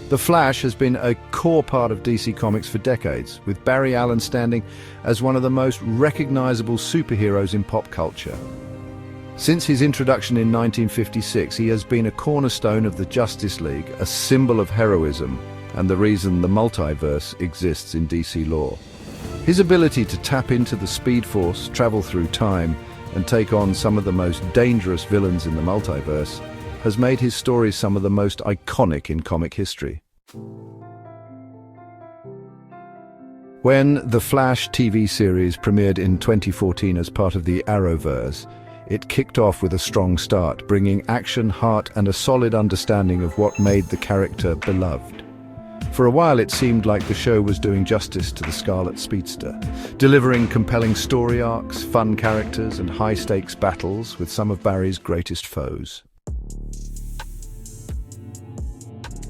The Flash has been a core part of DC Comics for decades, with Barry Allen standing as one of the most recognizable superheroes in pop culture. Since his introduction in 1956, he has been a cornerstone of the Justice League, a symbol of heroism, and the reason the multiverse exists in DC lore. His ability to tap into the Speed Force, travel through time, and take on some of the most dangerous villains in the multiverse has made his stories some of the most iconic in comic history. When The Flash TV series premiered in 2014 as part of the Arrowverse, it kicked off with a strong start, bringing action, heart, and a solid understanding of what made the character beloved. For a while, it seemed like the show was doing justice to the Scarlet Speedster, delivering compelling story arcs, fun characters, and high-stakes battles with some of Barry's greatest foes.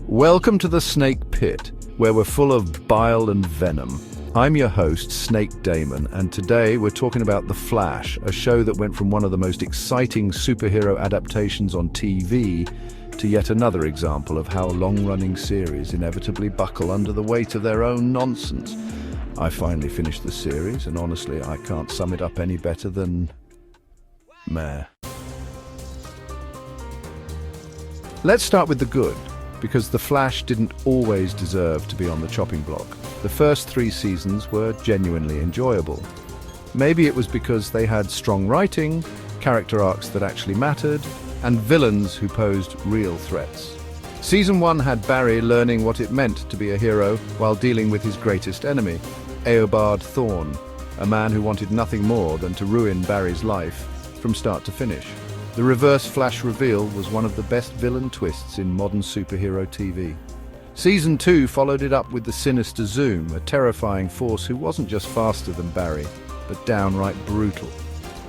Welcome to the Snake Pit, where we're full of bile and venom. I'm your host, Snake Daemon, and today we're talking about The Flash, a show that went from one of the most exciting superhero adaptations on TV to yet another example of how long-running series inevitably buckle under the weight of their own nonsense. I finally finished the series, and honestly, I can't sum it up any better than meh. Let's start with the good, because The Flash didn't always deserve to be on the chopping block. The first 3 seasons were genuinely enjoyable. Maybe it was because they had strong writing, character arcs that actually mattered, and villains who posed real threats. Season 1 had Barry learning what it meant to be a hero while dealing with his greatest enemy, Eobard Thawne, a man who wanted nothing more than to ruin Barry's life from start to finish. The Reverse Flash reveal was one of the best villain twists in modern superhero TV. Season 2 followed it up with the sinister Zoom, a terrifying force who wasn't just faster than Barry, but downright brutal.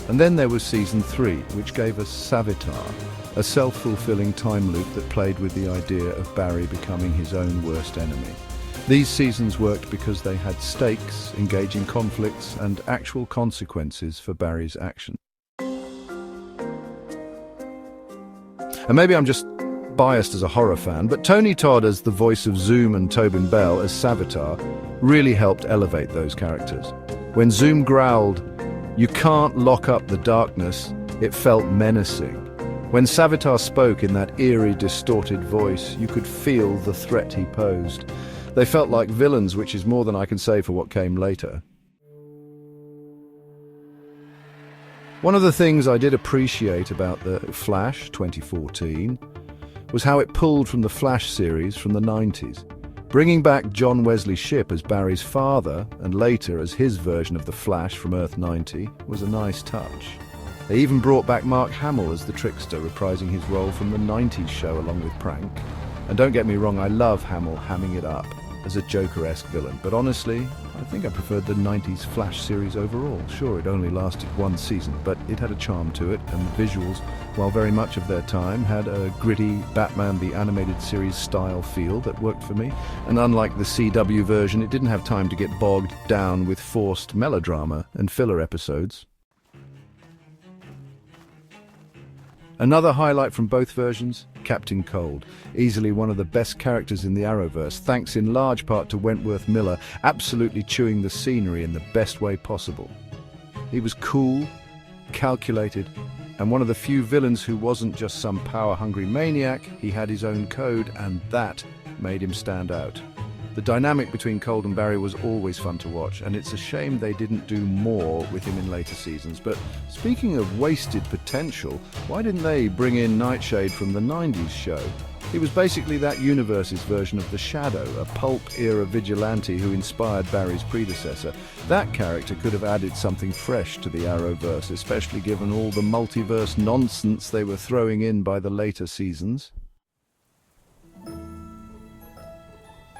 And then there was Season 3, which gave us Savitar, a self-fulfilling time loop that played with the idea of Barry becoming his own worst enemy. These seasons worked because they had stakes, engaging conflicts, and actual consequences for Barry's actions. And maybe I'm just biased as a horror fan, but Tony Todd as the voice of Zoom and Tobin Bell as Savitar really helped elevate those characters. When Zoom growled, "You can't lock up the darkness," it felt menacing. When Savitar spoke in that eerie, distorted voice, you could feel the threat he posed. They felt like villains, which is more than I can say for what came later. One of the things I did appreciate about The Flash 2014 was how it pulled from the Flash series from the 90s. Bringing back John Wesley Shipp as Barry's father, and later as his version of the Flash from Earth 90, was a nice touch. They even brought back Mark Hamill as the Trickster, reprising his role from the 90s show along with Prank. And don't get me wrong, I love Hamill hamming it up as a Joker-esque villain, but honestly, I think I preferred the 90s Flash series overall. Sure, it only lasted 1 season, but it had a charm to it, and the visuals, while very much of their time, had a gritty Batman the Animated Series style feel that worked for me. And unlike the CW version, it didn't have time to get bogged down with forced melodrama and filler episodes. Another highlight from both versions, Captain Cold, easily one of the best characters in the Arrowverse, thanks in large part to Wentworth Miller absolutely chewing the scenery in the best way possible. He was cool, calculated, and one of the few villains who wasn't just some power-hungry maniac. He had his own code, and that made him stand out. The dynamic between Cold and Barry was always fun to watch, and it's a shame they didn't do more with him in later seasons. But speaking of wasted potential, why didn't they bring in Nightshade from the 90s show? He was basically that universe's version of the Shadow, a pulp-era vigilante who inspired Barry's predecessor. That character could have added something fresh to the Arrowverse, especially given all the multiverse nonsense they were throwing in by the later seasons.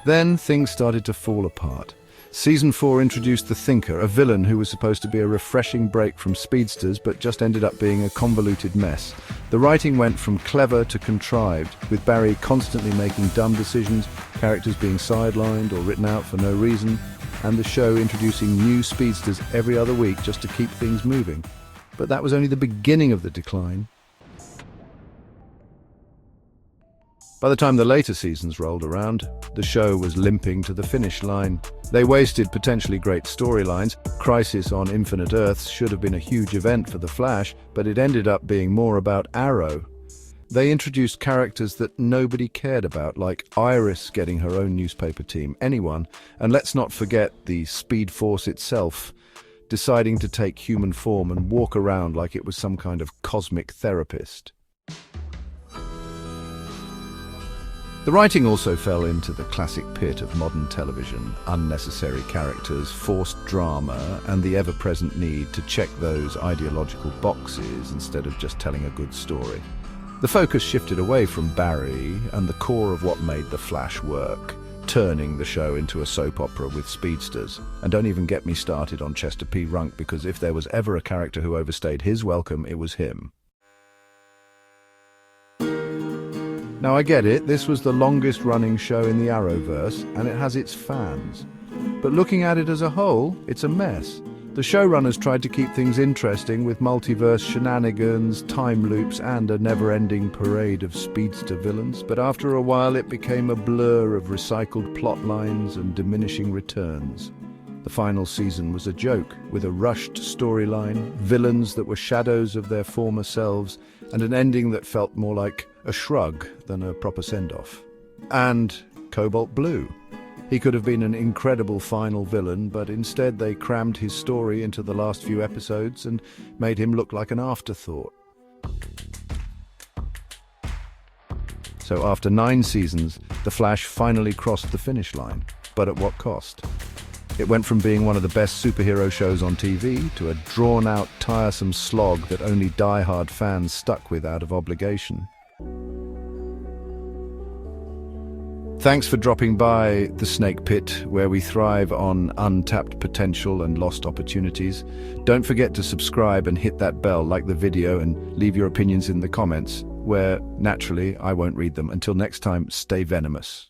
Then things started to fall apart. Season 4 introduced the Thinker, a villain who was supposed to be a refreshing break from speedsters but just ended up being a convoluted mess. The writing went from clever to contrived, with Barry constantly making dumb decisions, characters being sidelined or written out for no reason, and the show introducing new speedsters every other week just to keep things moving. But that was only the beginning of the decline. By the time the later seasons rolled around, the show was limping to the finish line. They wasted potentially great storylines. Crisis on Infinite Earths should have been a huge event for The Flash, but it ended up being more about Arrow. They introduced characters that nobody cared about, like Iris getting her own newspaper team, anyone, and let's not forget the Speed Force itself, deciding to take human form and walk around like it was some kind of cosmic therapist. The writing also fell into the classic pit of modern television: unnecessary characters, forced drama, and the ever-present need to check those ideological boxes instead of just telling a good story. The focus shifted away from Barry and the core of what made The Flash work, turning the show into a soap opera with speedsters. And don't even get me started on Chester P. Runk, because if there was ever a character who overstayed his welcome, it was him. Now I get it, this was the longest running show in the Arrowverse, and it has its fans. But looking at it as a whole, it's a mess. The showrunners tried to keep things interesting with multiverse shenanigans, time loops, and a never-ending parade of speedster villains, but after a while it became a blur of recycled plot lines and diminishing returns. The final season was a joke, with a rushed storyline, villains that were shadows of their former selves, and an ending that felt more like a shrug than a proper send-off. And Cobalt Blue. He could have been an incredible final villain, but instead they crammed his story into the last few episodes and made him look like an afterthought. So after 9 seasons, The Flash finally crossed the finish line. But at what cost? It went from being one of the best superhero shows on TV to a drawn-out, tiresome slog that only die-hard fans stuck with out of obligation. Thanks for dropping by the Snake Pit, where we thrive on untapped potential and lost opportunities. Don't forget to subscribe and hit that bell, like the video, and leave your opinions in the comments, where, naturally, I won't read them. Until next time, stay venomous.